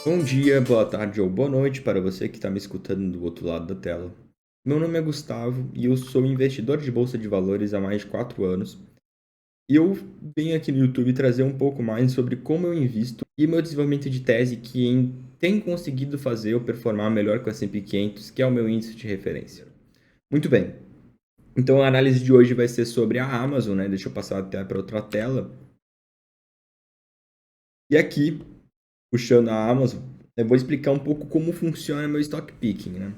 Bom dia, boa tarde ou boa noite para você que está me escutando do outro lado da tela. Meu nome é Gustavo e eu sou investidor de bolsa de valores há mais de 4 anos. E eu venho aqui no YouTube trazer um pouco mais sobre como eu invisto e meu desenvolvimento de tese que tem conseguido fazer eu performar melhor com o S&P 500, que é o meu índice de referência. Muito bem, então a análise de hoje vai ser sobre a Amazon, né? Deixa eu passar até para outra tela. E aqui, puxando a Amazon, eu vou explicar um pouco como funciona meu stock picking, né?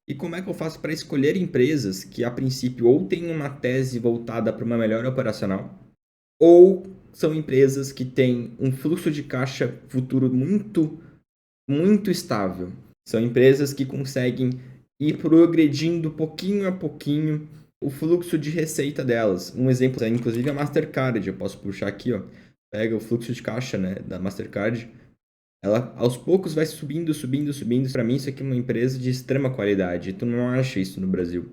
E como é que eu faço para escolher empresas que, a princípio, ou têm uma tese voltada para uma melhora operacional, ou são empresas que têm um fluxo de caixa futuro muito, muito estável. São empresas que conseguem ir progredindo pouquinho a pouquinho o fluxo de receita delas. Um exemplo é, inclusive, a Mastercard. Eu posso puxar aqui, ó. Pega o fluxo de caixa, né, da Mastercard. Ela aos poucos vai subindo, subindo, subindo. Para mim, isso aqui é uma empresa de extrema qualidade. Tu não acha isso no Brasil.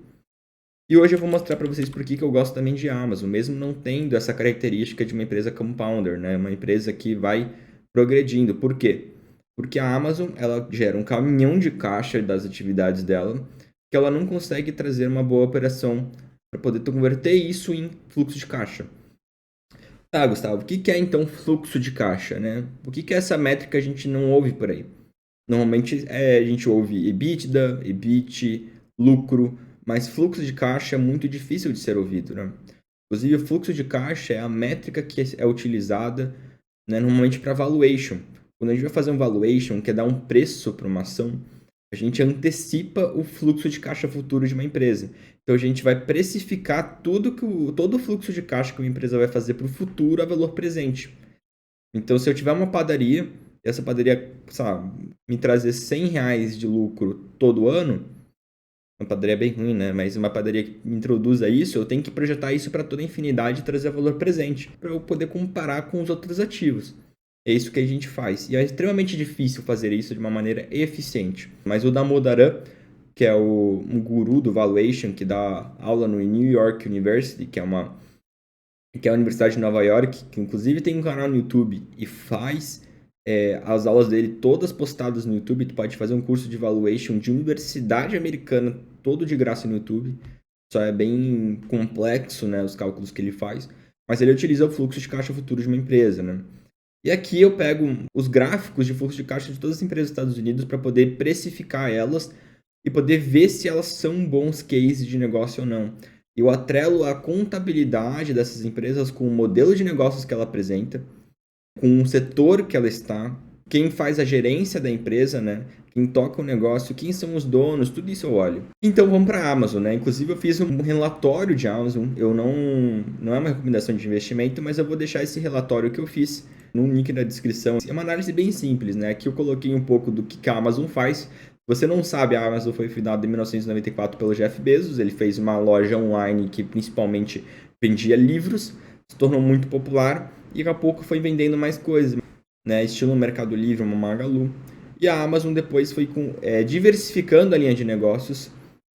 E hoje eu vou mostrar para vocês por que eu gosto também de Amazon, mesmo não tendo essa característica de uma empresa compounder, né? Uma empresa que vai progredindo. Por quê? Porque a Amazon ela gera um caminhão de caixa das atividades dela, que ela não consegue trazer uma boa operação para poder converter isso em fluxo de caixa. Tá, Gustavo, o que é então fluxo de caixa, né? O que é essa métrica que a gente não ouve por aí? Normalmente a gente ouve EBITDA, EBIT, lucro, mas fluxo de caixa é muito difícil de ser ouvido, né? Inclusive, o fluxo de caixa é a métrica que é utilizada, né, normalmente para valuation. Quando a gente vai fazer um valuation, que é dar um preço para uma ação, a gente antecipa o fluxo de caixa futuro de uma empresa. Então, a gente vai precificar todo o fluxo de caixa que uma empresa vai fazer para o futuro a valor presente. Então, se eu tiver uma padaria, e essa padaria, sabe, me trazer R$ 100 de lucro todo ano, uma padaria bem ruim, né? Mas uma padaria que me introduza isso, eu tenho que projetar isso para toda a infinidade e trazer valor presente, para eu poder comparar com os outros ativos. É isso que a gente faz. E é extremamente difícil fazer isso de uma maneira eficiente. Mas o Damodaran, que é um guru do valuation, que dá aula no New York University, que é a Universidade de Nova York, que inclusive tem um canal no YouTube e faz as aulas dele todas postadas no YouTube. Tu pode fazer um curso de valuation de universidade americana, todo de graça no YouTube. Só é bem complexo, né, os cálculos que ele faz. Mas ele utiliza o fluxo de caixa futuro de uma empresa, né? E aqui eu pego os gráficos de fluxo de caixa de todas as empresas dos Estados Unidos para poder precificar elas e poder ver se elas são bons cases de negócio ou não. Eu atrelo a contabilidade dessas empresas com o modelo de negócios que ela apresenta, com o setor que ela está, quem faz a gerência da empresa, né? Quem toca o negócio, quem são os donos, tudo isso eu olho. Então vamos para a Amazon, né? Inclusive eu fiz um relatório de Amazon, não é uma recomendação de investimento, mas eu vou deixar esse relatório que eu fiz no link na descrição. É uma análise bem simples, né? Aqui eu coloquei um pouco do que a Amazon faz. Se você não sabe, a Amazon foi fundada em 1994 pelo Jeff Bezos. Ele fez uma loja online que principalmente vendia livros, se tornou muito popular e daqui a pouco foi vendendo mais coisas, né? Estilo Mercado Livre, uma Magalu. E a Amazon depois foi diversificando a linha de negócios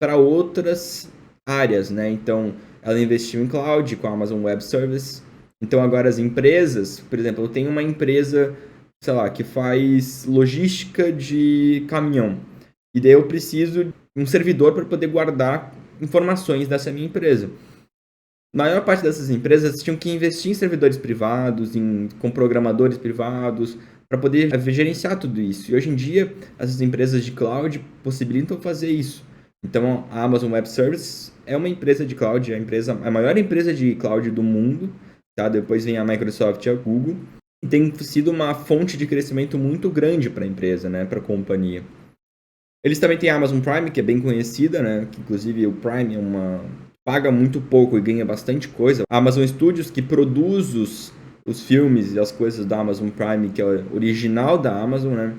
para outras áreas, né? Então, ela investiu em cloud com a Amazon Web Services. Então, agora as empresas, por exemplo, eu tenho uma empresa, sei lá, que faz logística de caminhão. E daí eu preciso de um servidor para poder guardar informações dessa minha empresa. A maior parte dessas empresas tinham que investir em servidores privados, com programadores privados, para poder gerenciar tudo isso. E hoje em dia, essas empresas de cloud possibilitam fazer isso. Então, a Amazon Web Services é uma empresa de cloud, a maior empresa de cloud do mundo. Tá? Depois vem a Microsoft e a Google. E tem sido uma fonte de crescimento muito grande para a empresa, né? Para a companhia. Eles também têm a Amazon Prime, que é bem conhecida, né? Que, inclusive, o Prime paga muito pouco e ganha bastante coisa. A Amazon Studios, que produz os filmes e as coisas da Amazon Prime, que é o original da Amazon, né?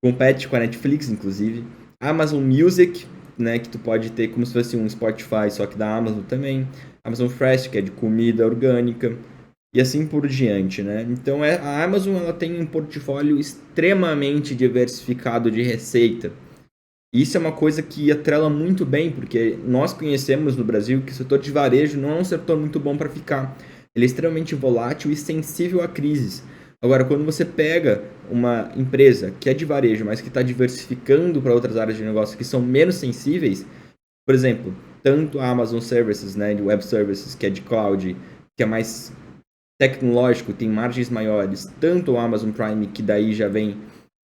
Compete com a Netflix, inclusive. A Amazon Music, né? Que tu pode ter como se fosse um Spotify, só que da Amazon também. Amazon Fresh, que é de comida orgânica. E assim por diante, né? Então, a Amazon ela tem um portfólio extremamente diversificado de receita. Isso é uma coisa que atrela muito bem, porque nós conhecemos no Brasil que o setor de varejo não é um setor muito bom para ficar. Ele é extremamente volátil e sensível a crises. Agora, quando você pega uma empresa que é de varejo, mas que está diversificando para outras áreas de negócio que são menos sensíveis, por exemplo, tanto a Amazon Services, né, de Web Services, que é de cloud, que é mais tecnológico, tem margens maiores, tanto o Amazon Prime, que daí já vem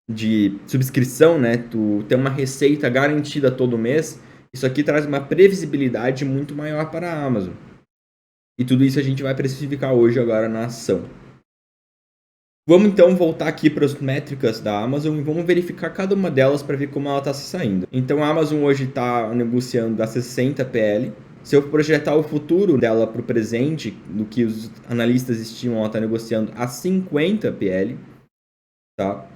de subscrição, né, tu tem uma receita garantida todo mês, isso aqui traz uma previsibilidade muito maior para a Amazon. E tudo isso a gente vai precificar hoje agora na ação. Vamos então voltar aqui para as métricas da Amazon e vamos verificar cada uma delas para ver como ela está se saindo. Então a Amazon hoje está negociando a 60 PL. Se eu projetar o futuro dela para o presente, do que os analistas estimam, ela está negociando a 50 PL. Tá?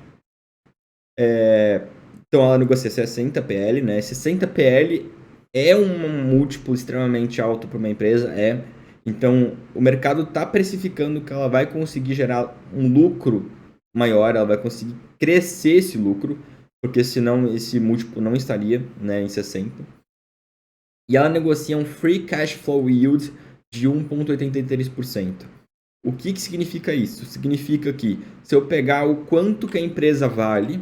Então ela negocia 60 PL, né? 60 PL é um múltiplo extremamente alto para uma empresa, Então o mercado está precificando que ela vai conseguir gerar um lucro maior, ela vai conseguir crescer esse lucro, porque senão esse múltiplo não estaria, né, em 60. E ela negocia um free cash flow yield de 1,83%. O que significa isso? Significa que se eu pegar o quanto que a empresa vale,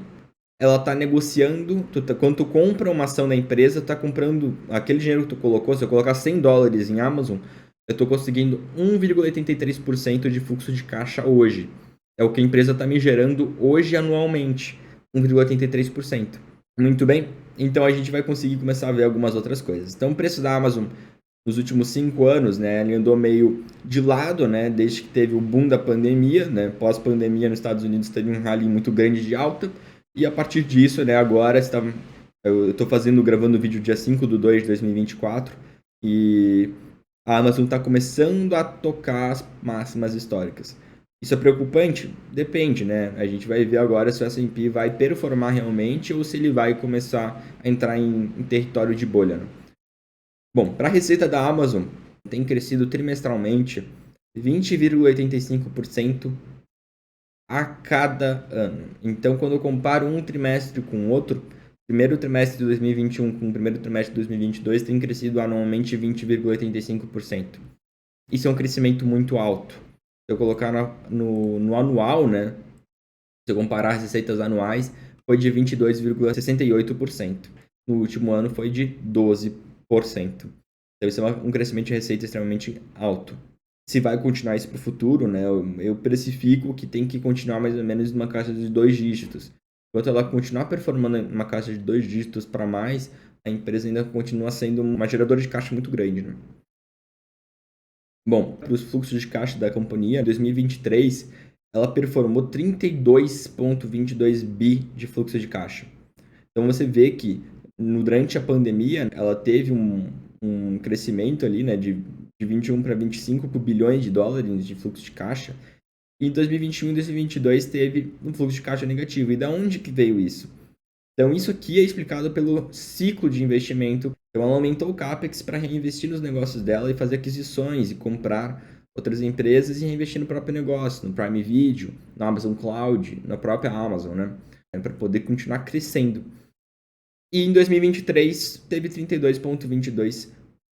ela está negociando, quando tu compra uma ação da empresa, está comprando aquele dinheiro que tu colocou, se eu colocar $100 em Amazon, eu estou conseguindo 1,83% de fluxo de caixa hoje. É o que a empresa está me gerando hoje anualmente, 1,83%. Muito bem, então a gente vai conseguir começar a ver algumas outras coisas. Então o preço da Amazon nos últimos 5 anos, né, ele andou meio de lado, né, desde que teve o boom da pandemia, né, pós-pandemia nos Estados Unidos teve um rally muito grande de alta, e a partir disso, né, agora eu estou gravando o vídeo dia 5/2/2024, e a Amazon está começando a tocar as máximas históricas. Isso é preocupante? Depende, né? A gente vai ver agora se o S&P vai performar realmente ou se ele vai começar a entrar em território de bolha, né? Bom, para a receita da Amazon, tem crescido trimestralmente 20,85% a cada ano. Então, quando eu comparo um trimestre com o outro, primeiro trimestre de 2021 com o primeiro trimestre de 2022 tem crescido anualmente 20,85%. Isso é um crescimento muito alto. Se eu colocar no anual, né? Se eu comparar as receitas anuais, foi de 22,68%. No último ano foi de 12%. Deve ser um crescimento de receita extremamente alto. Se vai continuar isso para o futuro, né? Eu precifico que tem que continuar mais ou menos numa caixa de 2 dígitos. Enquanto ela continuar performando uma caixa de 2 dígitos para mais, a empresa ainda continua sendo uma geradora de caixa muito grande, né? Bom, para os fluxos de caixa da companhia, em 2023, ela performou 32,22 bi de fluxo de caixa. Então você vê que durante a pandemia, ela teve um crescimento ali, né, de 21 para 25 bilhões de dólares de fluxo de caixa. E em 2021 e 2022 teve um fluxo de caixa negativo. E da onde que veio isso? Então, isso aqui é explicado pelo ciclo de investimento. Então, ela aumentou o CAPEX para reinvestir nos negócios dela e fazer aquisições e comprar outras empresas e reinvestir no próprio negócio, no Prime Video, no Amazon Cloud, na própria Amazon, né? Para poder continuar crescendo. E em 2023, teve 32,22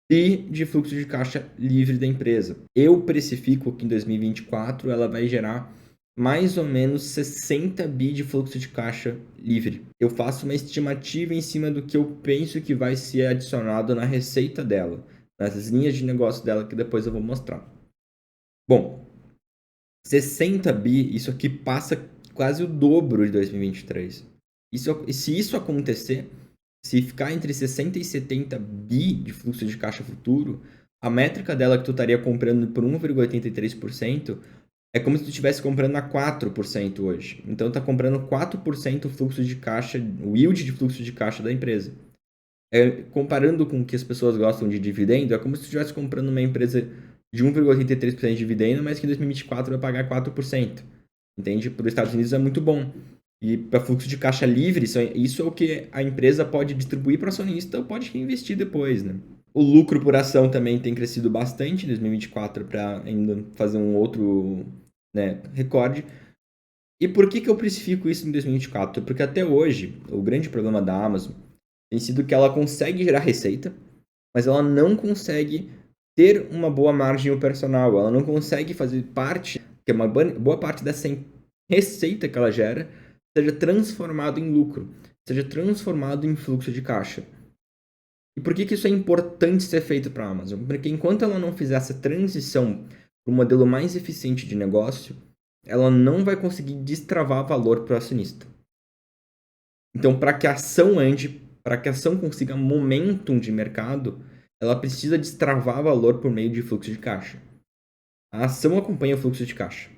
bi de fluxo de caixa livre da empresa. Eu precifico que em 2024 ela vai gerar mais ou menos 60 bi de fluxo de caixa livre. Eu faço uma estimativa em cima do que eu penso que vai ser adicionado na receita dela, nas linhas de negócio dela, que depois eu vou mostrar. Bom, 60 bi, isso aqui passa quase o dobro de 2023. Se isso acontecer, se ficar entre 60 e 70 bi de fluxo de caixa futuro, a métrica dela que tu estaria comprando por 1,83% é como se tu estivesse comprando a 4% hoje. Então, tá comprando 4% fluxo de caixa, o yield de fluxo de caixa da empresa. Comparando com o que as pessoas gostam de dividendo, é como se tu estivesse comprando uma empresa de 1,83% de dividendo, mas que em 2024 vai pagar 4%. Entende? Para os Estados Unidos é muito bom. E para fluxo de caixa livre, isso é o que a empresa pode distribuir para o acionista ou pode reinvestir depois, né? O lucro por ação também tem crescido bastante em 2024 para ainda fazer um outro, né, recorde. E por que eu precifico isso em 2024? Porque até hoje, o grande problema da Amazon tem sido que ela consegue gerar receita, mas ela não consegue ter uma boa margem operacional. Ela não consegue fazer parte, que é uma boa parte receita que ela gera seja transformado em lucro, seja transformado em fluxo de caixa. E por que isso é importante ser feito para a Amazon? Porque enquanto ela não fizer essa transição para um modelo mais eficiente de negócio, ela não vai conseguir destravar valor para o acionista. Então, para que a ação ande, para que a ação consiga momentum de mercado, ela precisa destravar valor por meio de fluxo de caixa. A ação acompanha o fluxo de caixa.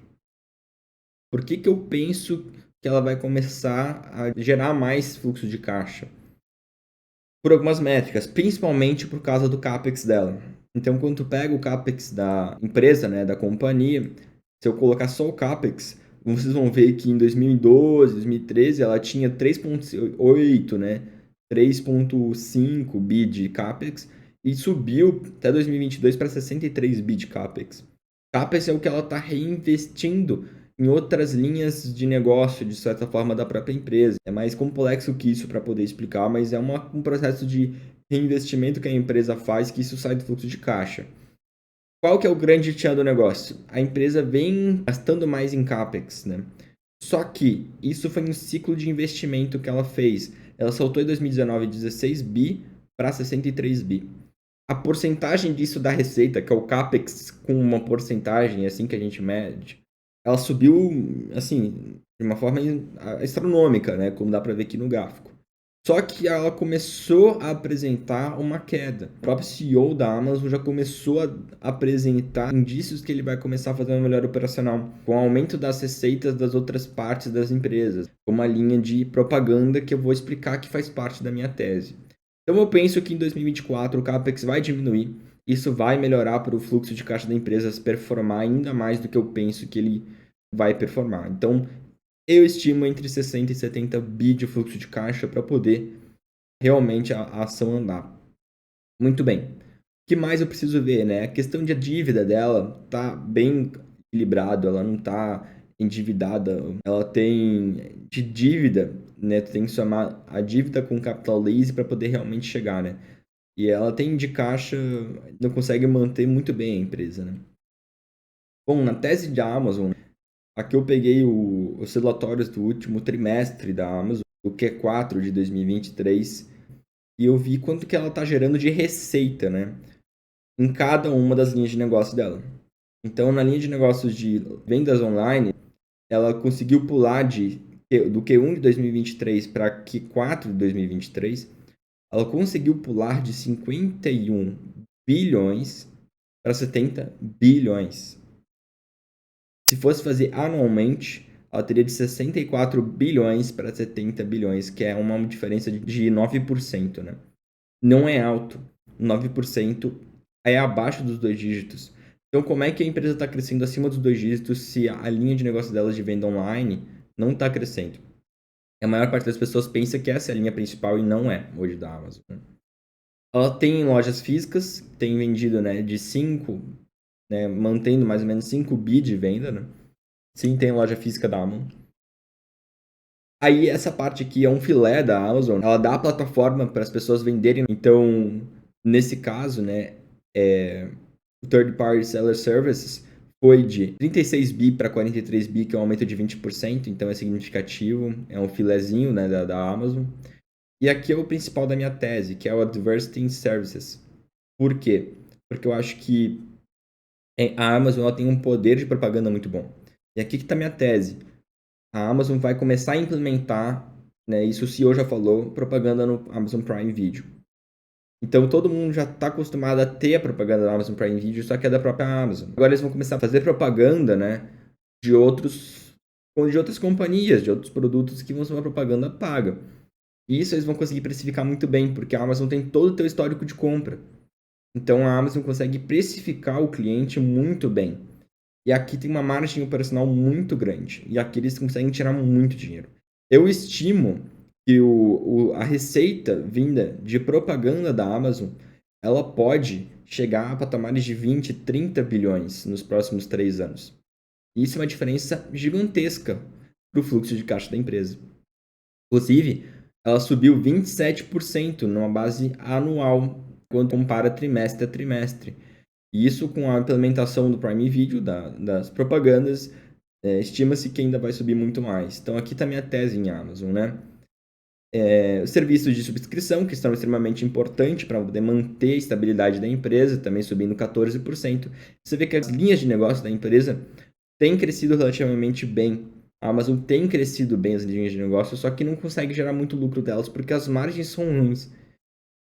Por que eu penso que ela vai começar a gerar mais fluxo de caixa? Por algumas métricas, principalmente por causa do CAPEX dela. Então, quando tu pega o CAPEX da empresa, né, da companhia, se eu colocar só o CAPEX, vocês vão ver que em 2012, 2013, ela tinha 3,8, né, 3,5 bi de CAPEX e subiu até 2022 para 63 bi de CAPEX. CAPEX é o que ela está reinvestindo em outras linhas de negócio, de certa forma, da própria empresa. É mais complexo que isso para poder explicar, mas é um processo de reinvestimento que a empresa faz, que isso sai do fluxo de caixa. Qual que é o grande tchan do negócio? A empresa vem gastando mais em CAPEX, né? Só que isso foi um ciclo de investimento que ela fez. Ela saltou em 2019 16 bi para 63 bi. A porcentagem disso da receita, que é o CAPEX com uma porcentagem, assim que a gente mede, ela subiu, assim, de uma forma astronômica, né? Como dá para ver aqui no gráfico. Só que ela começou a apresentar uma queda. O próprio CEO da Amazon já começou a apresentar indícios que ele vai começar a fazer uma melhora operacional, com o aumento das receitas das outras partes das empresas, com uma linha de propaganda que eu vou explicar que faz parte da minha tese. Então eu penso que em 2024 o CAPEX vai diminuir, isso vai melhorar para o fluxo de caixa da empresa performar ainda mais do que eu penso que ele vai performar. Então eu estimo entre 60 e 70 bi de fluxo de caixa para poder realmente a ação andar. Muito bem. O que mais eu preciso ver, né? A questão de dívida dela tá bem equilibrado, ela não tá endividada, ela tem de dívida, né? Tu tem que somar a dívida com capital lease para poder realmente chegar, né? E ela tem de caixa, não consegue manter muito bem a empresa, né? Bom, na tese da Amazon, aqui eu peguei os relatórios do último trimestre da Amazon, o Q4 de 2023, e eu vi quanto que ela está gerando de receita, né? Em cada uma das linhas de negócio dela. Então, na linha de negócios de vendas online, ela conseguiu pular do Q1 de 2023 para Q4 de 2023, ela conseguiu pular de 51 bilhões para 70 bilhões. Se fosse fazer anualmente, ela teria de 64 bilhões para 70 bilhões, que é uma diferença de 9%, né? Não é alto. 9% é abaixo dos dois dígitos. Então, como é que a empresa está crescendo acima dos dois dígitos se a linha de negócio delas de venda online não está crescendo? A maior parte das pessoas pensa que essa é a linha principal e não é, hoje, da Amazon. Ela tem lojas físicas, tem vendido, né, de 5, né, mantendo mais ou menos 5 bi de venda, né? Sim, tem loja física da Amazon. Aí, essa parte aqui é um filé da Amazon. Ela dá a plataforma para as pessoas venderem. Então, nesse caso, né, o Third Party Seller Services foi de 36 bi para 43 bi, que é um aumento de 20%. Então, é significativo. É um filézinho, né, da Amazon. E aqui é o principal da minha tese, que é o Advertising Services. Por quê? Porque eu acho que a Amazon ela tem um poder de propaganda muito bom. E aqui que está minha tese. A Amazon vai começar a implementar, né, isso o CEO já falou, propaganda no Amazon Prime Video. Então todo mundo já está acostumado a ter a propaganda da Amazon Prime Video, só que é da própria Amazon. Agora eles vão começar a fazer propaganda, né, de outras companhias, de outros produtos que vão ser uma propaganda paga. E isso eles vão conseguir precificar muito bem, porque a Amazon tem todo o teu histórico de compra. Então a Amazon consegue precificar o cliente muito bem. E aqui tem uma margem operacional muito grande. E aqui eles conseguem tirar muito dinheiro. Eu estimo que a receita vinda de propaganda da Amazon, ela pode chegar a patamares de 20, 30 bilhões nos próximos 3 anos. Isso é uma diferença gigantesca para o fluxo de caixa da empresa. Inclusive, ela subiu 27% numa base anual, quando compara trimestre a trimestre. E isso com a implementação do Prime Video, das propagandas, estima-se que ainda vai subir muito mais. Então aqui está minha tese em Amazon, né? Os serviços de subscrição, que são extremamente importantes para poder manter a estabilidade da empresa, também subindo 14%. Você vê que as linhas de negócio da empresa têm crescido relativamente bem. A Amazon tem crescido bem as linhas de negócio, só que não consegue gerar muito lucro delas porque as margens são ruins.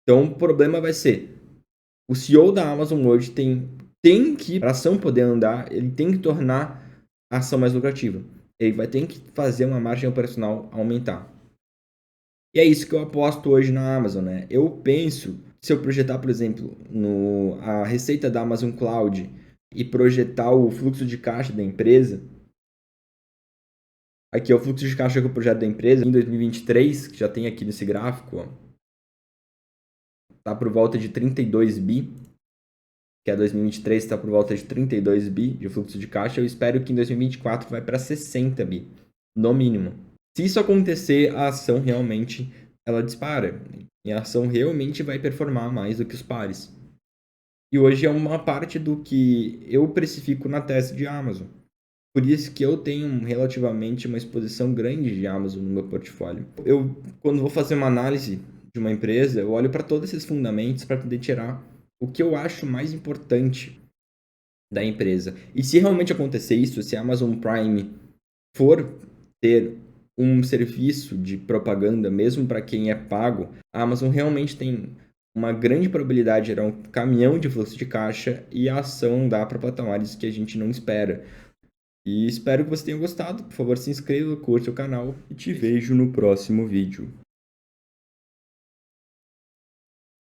Então o problema vai ser, o CEO da Amazon hoje tem que, para a ação poder andar, ele tem que tornar a ação mais lucrativa. Ele vai ter que fazer uma margem operacional aumentar. E é isso que eu aposto hoje na Amazon, né? Eu penso, se eu projetar, por exemplo, a receita da Amazon Cloud e projetar o fluxo de caixa da empresa, aqui é o fluxo de caixa que eu projeto da empresa em 2023, que já tem aqui nesse gráfico, ó, tá por volta de 32 bi, que é 2023 está por volta de 32 bi de fluxo de caixa. Eu espero que em 2024 vai para 60 bi, no mínimo. Se isso acontecer, a ação realmente ela dispara. E a ação realmente vai performar mais do que os pares. E hoje é uma parte do que eu precifico na tese de Amazon. Por isso que eu tenho relativamente uma exposição grande de Amazon no meu portfólio. Eu, quando vou fazer uma análise de uma empresa, eu olho para todos esses fundamentos para poder tirar o que eu acho mais importante da empresa. E se realmente acontecer isso, se a Amazon Prime for ter um serviço de propaganda, mesmo para quem é pago, a Amazon realmente tem uma grande probabilidade de gerar um caminhão de fluxo de caixa e a ação dá para patamares que a gente não espera. E espero que você tenha gostado. Por favor, se inscreva, curte o canal e te vejo no próximo vídeo.